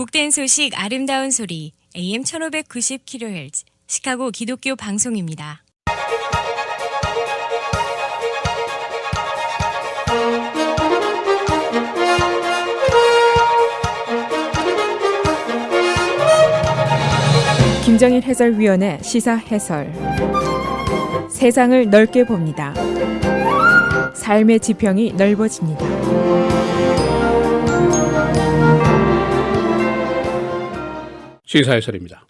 복된 소식 아름다운 소리 AM 1590kHz 시카고 기독교 방송입니다. 김정일 해설위원의 시사 해설. 세상을 넓게 봅니다. 삶의 지평이 넓어집니다. 시사 해설입니다.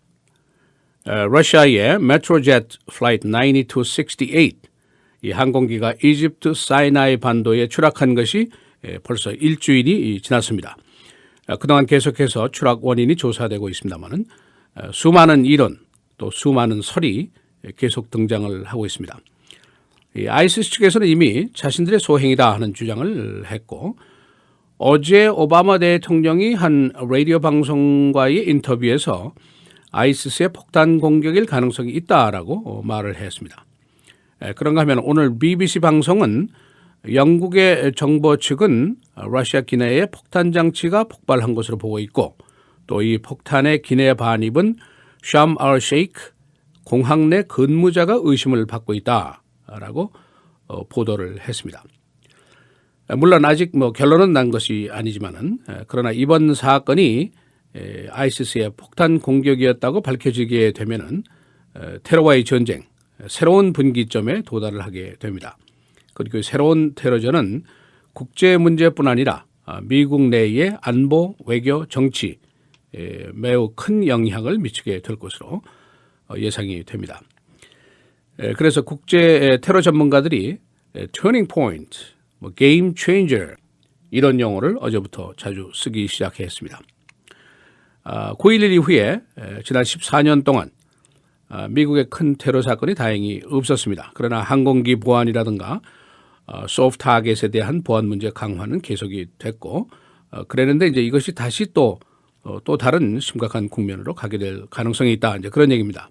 러시아의 메트로젯 플라이트 9268 이 항공기가 이집트 사이나이 반도에 추락한 것이 벌써 일주일이 지났습니다. 그동안 계속해서 추락 원인이 조사되고 있습니다만 수많은 이론 또 수많은 설이 계속 등장을 하고 있습니다. 아이시스 측에서는 이미 자신들의 소행이다 하는 주장을 했고 어제 오바마 대통령이 한 라디오 방송과의 인터뷰에서 아이시스의 폭탄 공격일 가능성이 있다라고 말을 했습니다. 그런가 하면 오늘 BBC 방송은 영국의 정보 측은 러시아 기내에 폭탄 장치가 폭발한 것으로 보고 있고 또 이 폭탄의 기내 반입은 샴 알 셰이크 공항 내 근무자가 의심을 받고 있다라고 보도를 했습니다. 물론 아직 결론은 난 것이 아니지만은 그러나 이번 사건이 아이시스의 폭탄 공격이었다고 밝혀지게 되면은 테러와의 전쟁, 새로운 분기점에 도달을 하게 됩니다. 그리고 새로운 테러전은 국제 문제뿐 아니라 미국 내의 안보, 외교, 정치 매우 큰 영향을 미치게 될 것으로 예상이 됩니다. 그래서 국제 테러 전문가들이 turning point, 게임 체인저 이런 용어를 어제부터 자주 쓰기 시작했습니다. 9.11 이후에 지난 14년 동안 미국의 큰 테러 사건이 다행히 없었습니다. 그러나 항공기 보안이라든가 소프트 타겟에 대한 보안 문제 강화는 계속이 됐고 그랬는데 이제 이것이 다시 또 다른 심각한 국면으로 가게 될 가능성이 있다. 이제 그런 얘기입니다.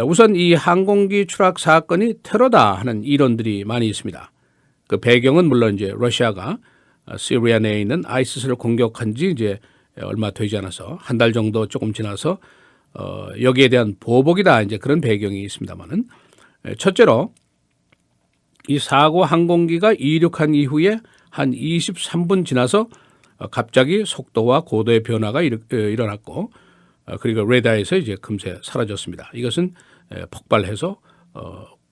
우선 이 항공기 추락 사건이 테러다 하는 이론들이 많이 있습니다. 그 배경은 물론 이제 러시아가 시리아 내에 있는 아이시스를 공격한 지 이제 얼마 되지 않아서 한 달 정도 조금 지나서 여기에 대한 보복이다 이제 그런 배경이 있습니다만은 첫째로 이 사고 항공기가 이륙한 이후에 한 23분 지나서 갑자기 속도와 고도의 변화가 일어났고 그리고 레다에서 이제 금세 사라졌습니다. 이것은 폭발해서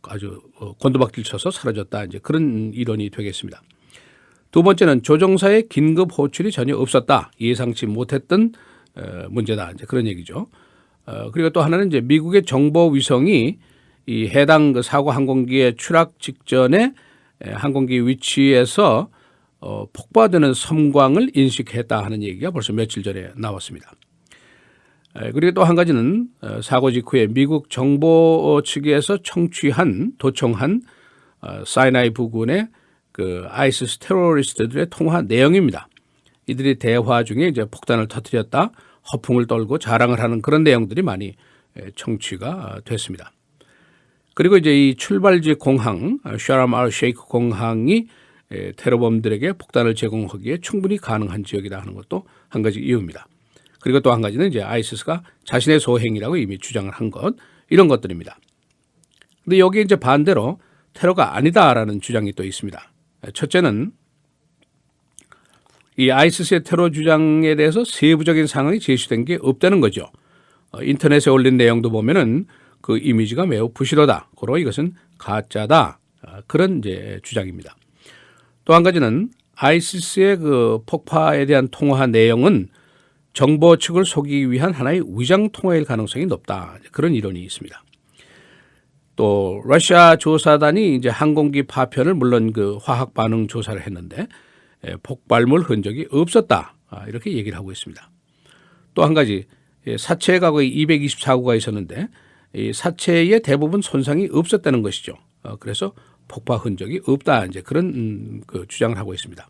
아주 곤두박질 쳐서 사라졌다 이제 그런 이론이 되겠습니다. 두 번째는 조종사의 긴급 호출이 전혀 없었다. 예상치 못했던 문제다. 이제 그런 얘기죠. 그리고 또 하나는 이제 미국의 정보 위성이 이 해당 그 사고 항공기의 추락 직전에 항공기 위치에서 폭파되는 섬광을 인식했다 하는 얘기가 벌써 며칠 전에 나왔습니다. 그리고 또 한 가지는 사고 직후에 미국 정보 측에서 도청한 사이나이 부근의 그 아이시스 테러리스트들의 통화 내용입니다. 이들이 대화 중에 이제 폭탄을 터뜨렸다, 허풍을 떨고 자랑을 하는 그런 내용들이 많이 청취가 됐습니다. 그리고 이제 이 출발지 공항, 샤람 알 셰이크 공항이 테러범들에게 폭탄을 제공하기에 충분히 가능한 지역이다 하는 것도 한 가지 이유입니다. 그리고 또 한 가지는 이제 아이시스가 자신의 소행이라고 이미 주장을 한 것, 이런 것들입니다. 근데 여기에 이제 반대로 테러가 아니다라는 주장이 또 있습니다. 첫째는 이 아이시스의 테러 주장에 대해서 세부적인 상황이 제시된 게 없다는 거죠. 인터넷에 올린 내용도 보면은 그 이미지가 매우 부실하다. 고로 이것은 가짜다. 그런 이제 주장입니다. 또 한 가지는 아이시스의 그 폭파에 대한 통화 내용은 정보 측을 속이기 위한 하나의 위장 통화일 가능성이 높다. 그런 이론이 있습니다. 또 러시아 조사단이 이제 항공기 파편을 물론 그 화학 반응 조사를 했는데 폭발물 흔적이 없었다. 이렇게 얘기를 하고 있습니다. 또 한 가지 사체 과거에 224구가 있었는데 이 사체의 대부분 손상이 없었다는 것이죠. 그래서 폭파 흔적이 없다. 이제 그런 그 주장을 하고 있습니다.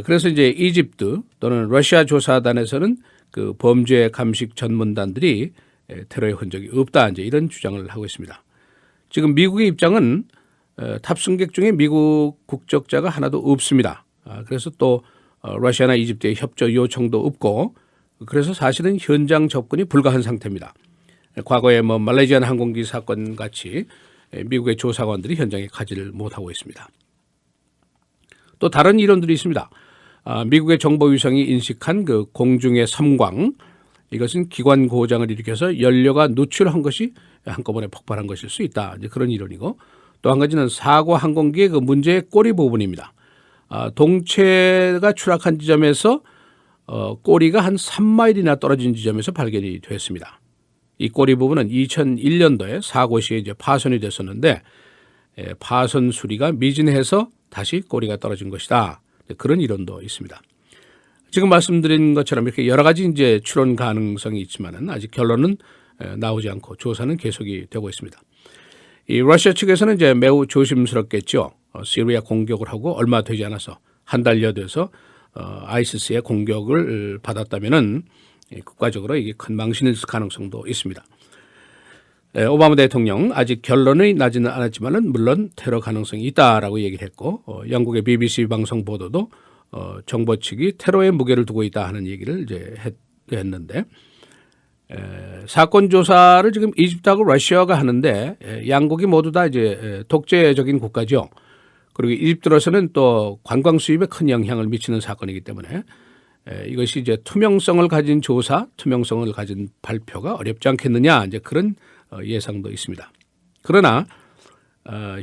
그래서 이제 이집트 또는 러시아 조사단에서는 그 범죄 감식 전문단들이 테러의 흔적이 없다. 이제 이런 주장을 하고 있습니다. 지금 미국의 입장은 탑승객 중에 미국 국적자가 하나도 없습니다. 그래서 또 러시아나 이집트의 협조 요청도 없고 그래서 사실은 현장 접근이 불가한 상태입니다. 과거에 말레이시안 항공기 사건 같이 미국의 조사관들이 현장에 가지를 못하고 있습니다. 또 다른 이론들이 있습니다. 미국의 정보위성이 인식한 그 공중의 섬광, 이것은 기관 고장을 일으켜서 연료가 누출한 것이 한꺼번에 폭발한 것일 수 있다. 이제 그런 이론이고, 또 한 가지는 사고 항공기의 그 문제의 꼬리 부분입니다. 동체가 추락한 지점에서 꼬리가 한 3마일이나 떨어진 지점에서 발견이 됐습니다. 이 꼬리 부분은 2001년도에 사고 시에 이제 파손이 됐었는데 파손 수리가 미진해서 다시 꼬리가 떨어진 것이다. 그런 이론도 있습니다. 지금 말씀드린 것처럼 이렇게 여러 가지 이제 추론 가능성이 있지만은 아직 결론은 나오지 않고 조사는 계속이 되고 있습니다. 이 러시아 측에서는 이제 매우 조심스럽겠죠. 시리아 공격을 하고 얼마 되지 않아서 한 달여 돼서 아이시스의 공격을 받았다면은 국가적으로 이게 큰 망신일 가능성도 있습니다. 오바마 대통령 아직 결론이 나지는 않았지만은 물론 테러 가능성이 있다라고 얘기를 했고 영국의 BBC 방송 보도도 정보 측이 테러에 무게를 두고 있다 하는 얘기를 이제 했는데 사건 조사를 지금 이집트하고 러시아가 하는데 양국이 모두 다 이제 독재적인 국가죠. 그리고 이집트로서는 또 관광 수입에 큰 영향을 미치는 사건이기 때문에 이것이 이제 투명성을 가진 조사, 투명성을 가진 발표가 어렵지 않겠느냐 이제 그런 예상도 있습니다. 그러나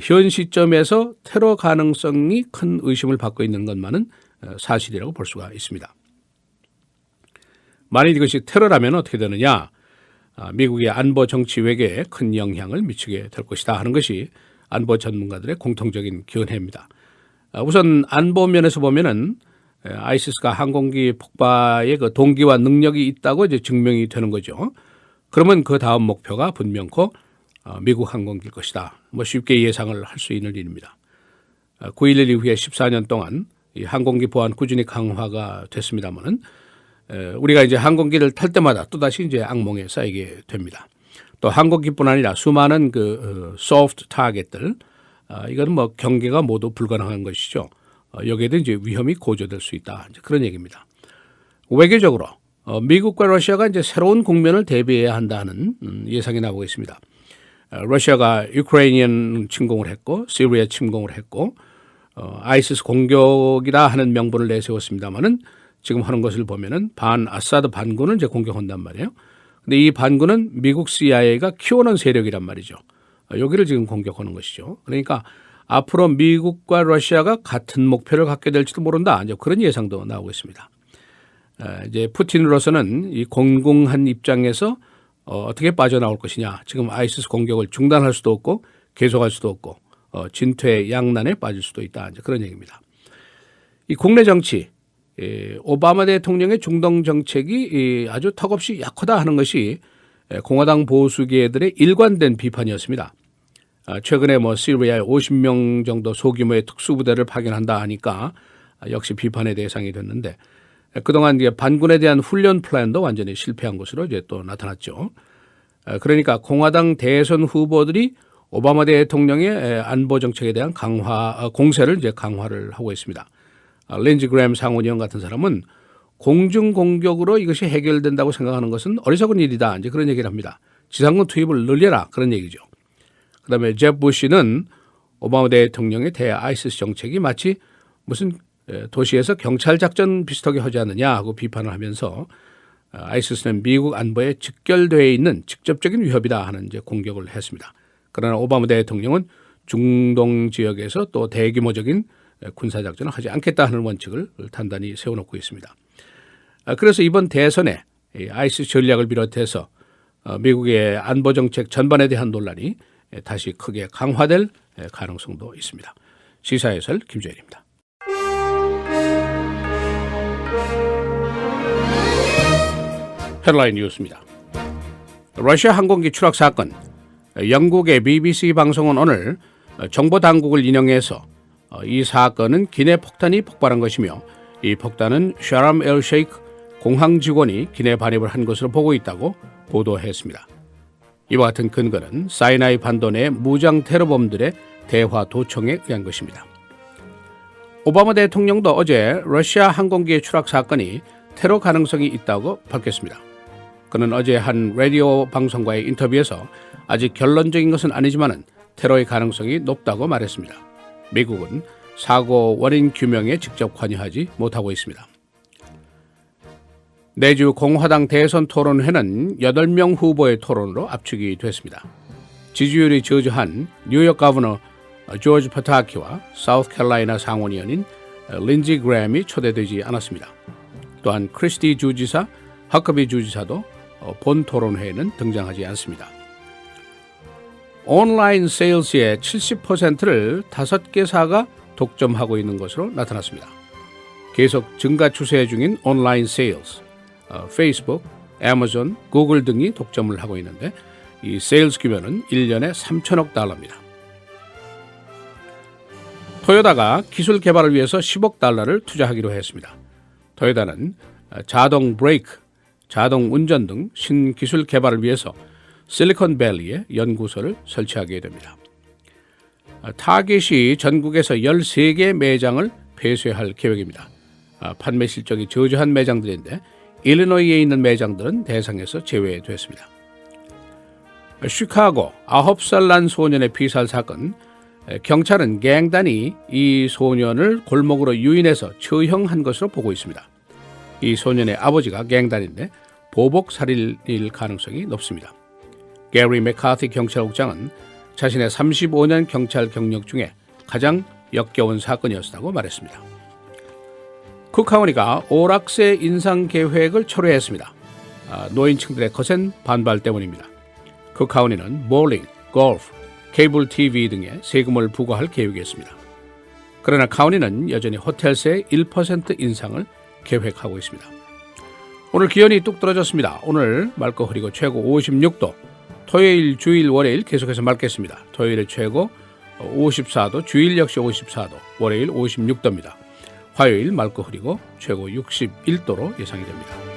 현 시점에서 테러 가능성이 큰 의심을 받고 있는 것만은 사실이라고 볼 수가 있습니다. 만일 이것이 테러라면 어떻게 되느냐? 미국의 안보 정치 외교에 큰 영향을 미치게 될 것이다 하는 것이 안보 전문가들의 공통적인 견해입니다. 우선 안보 면에서 보면은 아이시스가 항공기 폭발의 그 동기와 능력이 있다고 이제 증명이 되는 거죠. 그러면 그 다음 목표가 분명코 미국 항공기일 것이다. 쉽게 예상을 할 수 있는 일입니다. 9.11 이후에 14년 동안 이 항공기 보안 꾸준히 강화가 됐습니다만은 우리가 이제 항공기를 탈 때마다 또다시 이제 악몽에 쌓이게 됩니다. 또 항공기뿐 아니라 수많은 그 소프트 타겟들, 이건 경계가 모두 불가능한 것이죠. 여기에도 이제 위험이 고조될 수 있다. 이제 그런 얘기입니다. 외교적으로 미국과 러시아가 이제 새로운 국면을 대비해야 한다는 예상이 나오고 있습니다. 러시아가 우크라이나 침공을 했고 시리아 침공을 했고 아이시스 공격이라 하는 명분을 내세웠습니다만은 지금 하는 것을 보면은 반 아사드 반군을 이제 공격한단 말이에요. 근데 이 반군은 미국 CIA가 키워놓은 세력이란 말이죠. 여기를 지금 공격하는 것이죠. 그러니까 앞으로 미국과 러시아가 같은 목표를 갖게 될지도 모른다. 이제 그런 예상도 나오고 있습니다. 이제 푸틴으로서는 이 공공한 입장에서 어떻게 빠져나올 것이냐. 지금 아이시스 공격을 중단할 수도 없고 계속할 수도 없고 진퇴 양난에 빠질 수도 있다. 이제 그런 얘기입니다. 이 국내 정치, 오바마 대통령의 중동 정책이 아주 턱없이 약하다 하는 것이 공화당 보수계들의 일관된 비판이었습니다. 최근에 시리아에 50명 정도 소규모의 특수부대를 파견한다 하니까 역시 비판의 대상이 됐는데 그동안 이제 반군에 대한 훈련 플랜도 완전히 실패한 것으로 이제 또 나타났죠. 그러니까 공화당 대선 후보들이 오바마 대통령의 안보 정책에 대한 공세를 이제 강화를 하고 있습니다. 린지 그램 상원의원 같은 사람은 공중 공격으로 이것이 해결된다고 생각하는 것은 어리석은 일이다. 이제 그런 얘기를 합니다. 지상군 투입을 늘려라 그런 얘기죠. 그다음에 제프 부시는 오바마 대통령의 대아이시스 정책이 마치 무슨 도시에서 경찰 작전 비슷하게 하지 않느냐 하고 비판을 하면서 아이시스는 미국 안보에 직결되어 있는 직접적인 위협이다 하는 이제 공격을 했습니다. 그러나 오바마 대통령은 중동 지역에서 또 대규모적인 군사작전을 하지 않겠다 하는 원칙을 단단히 세워놓고 있습니다. 그래서 이번 대선에 아이시스 전략을 비롯해서 미국의 안보 정책 전반에 대한 논란이 다시 크게 강화될 가능성도 있습니다. 시사해설 김주현입니다. 헤드라인 뉴스입니다. 러시아 항공기 추락 사건. 영국의 BBC 방송은 오늘 정보 당국을 인용해서 이 사건은 기내 폭탄이 폭발한 것이며 이 폭탄은 샤람 엘 셰이크 공항 직원이 기내 반입을 한 것으로 보고 있다고 보도했습니다. 이와 같은 근거는 사이나이 반도 내 무장 테러범들의 대화 도청에 의한 것입니다. 오바마 대통령도 어제 러시아 항공기의 추락 사건이 테러 가능성이 있다고 밝혔습니다. 그는 어제 한 라디오 방송과의 인터뷰에서 아직 결론적인 것은 아니지만 테러의 가능성이 높다고 말했습니다. 미국은 사고 원인 규명에 직접 관여하지 못하고 있습니다. 내주 공화당 대선 토론회는 8명 후보의 토론으로 압축이 됐습니다. 지지율이 저조한 뉴욕 거버너 조지 파타키와 사우스캐롤라이나 상원의원인 린지 그램이 초대되지 않았습니다. 또한 크리스티 주지사, 허커비 주지사도 본 토론회에는 등장하지 않습니다. 온라인 세일즈의 70%를 5개사가 독점하고 있는 것으로 나타났습니다. 계속 증가 추세 중인 온라인 세일즈, 페이스북, 애마존, 구글 등이 독점을 하고 있는데 이 세일즈 규모는 1년에 3천억 달러입니다. 토요타가 기술 개발을 위해서 10억 달러를 투자하기로 했습니다. 토요타는 자동 브레이크, 자동 운전 등 신기술 개발을 위해서 실리콘밸리에 연구소를 설치하게 됩니다. 타겟이 전국에서 13개 매장을 폐쇄할 계획입니다. 판매 실적이 저조한 매장들인데 일리노이에 있는 매장들은 대상에서 제외됐습니다. 시카고 9살 난 소년의 피살 사건, 경찰은 갱단이 이 소년을 골목으로 유인해서 처형한 것으로 보고 있습니다. 이 소년의 아버지가 갱단인데 보복 살인일 가능성이 높습니다. 게리 맥카티 경찰국장은 자신의 35년 경찰 경력 중에 가장 역겨운 사건이었다고 말했습니다. 쿡카운티가 오락세 인상 계획을 철회했습니다. 노인층들의 거센 반발 때문입니다. 쿡카운티는 볼링, 골프, 케이블 TV 등에 세금을 부과할 계획이었습니다. 그러나 카운티는 여전히 호텔세 1% 인상을 계획하고 있습니다. 오늘 기온이 뚝 떨어졌습니다. 오늘 맑고 흐리고 최고 56도, 토요일, 주일, 월요일 계속해서 맑겠습니다. 토요일에 최고 54도, 주일 역시 54도, 월요일 56도입니다. 화요일 맑고 흐리고 최고 61도로 예상이 됩니다.